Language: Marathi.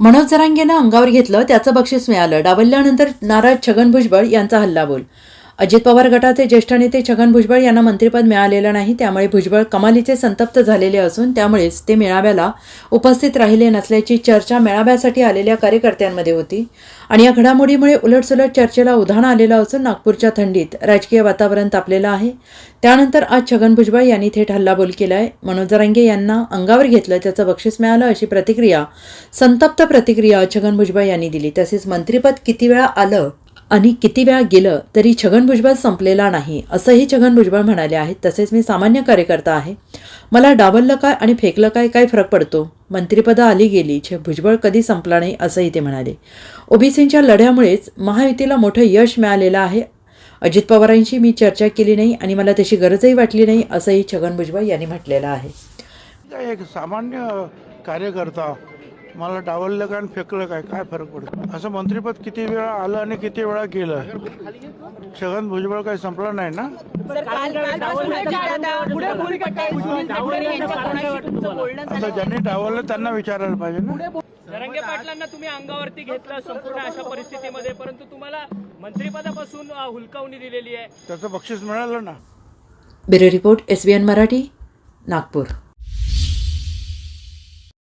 मनोज जरांगेनं अंगावर घेतलं त्याचं बक्षीस मिळालं. डावलल्यानंतर नाराज छगन भुजबळ यांचा हल्लाबोल. अजित पवार गटाचे ज्येष्ठ नेते छगन भुजबळ यांना मंत्रिपद मिळालेलं नाही, त्यामुळे भुजबळ कमालीचे संतप्त झालेले असून त्यामुळेच ते मेळाव्याला उपस्थित राहिले नसल्याची चर्चा मेळाव्यासाठी आलेल्या कार्यकर्त्यांमध्ये होती. आणि या घडामोडीमुळे उलटसुलट चर्चेला उधाण आलेलं असून नागपूरच्या थंडीत राजकीय वातावरण तापलेलं आहे. त्यानंतर आज छगन भुजबळ यांनी थेट हल्लाबोल केला आहे. मनोज जरांगे यांना अंगावर घेतलं त्याचं बक्षीस मिळालं अशी प्रतिक्रिया, संतप्त प्रतिक्रिया छगन भुजबळ यांनी दिली. तसेच मंत्रिपद किती वेळा आलं आणि किती वेळा गेलं तरी छगन भुजबळ संपलेला नाही असंही छगन भुजबळ म्हणाले आहेत. तसेच मी सामान्य कार्यकर्ता आहे, मला डावललं काय आणि फेकलं काय फरक पडतो, मंत्रिपदं आली गेली, भुजबळ कधी संपला नाही असंही ते म्हणाले. ओबीसींच्या लढ्यामुळेच महायुतीला मोठं यश मिळालेलं आहे. अजित पवारांशी मी चर्चा केली नाही आणि मला तशी गरजही वाटली नाही असंही छगन भुजबळ यांनी म्हटलेलं आहे. एक सामान्य कार्यकर्ता, मला डावललं काय आणि फेकलं काय फरक पडतो. असं मंत्रिपद किती वेळा आलं आणि किती वेळा गेलं, छगन भुजबळ काही संपला नाही ना. आता ज्यांनी डावललं त्यांना विचारायला पाहिजे ना. जरांगे पाटलांना तुम्ही अंगावरती घेतलं संपूर्ण अशा परिस्थितीमध्ये, परंतु तुम्हाला मंत्रिपदापासून हुलकावणी दिलेली आहे, त्याचं बक्षीस मिळालं ना. Bureau report, SBN Marathi, Nagpur.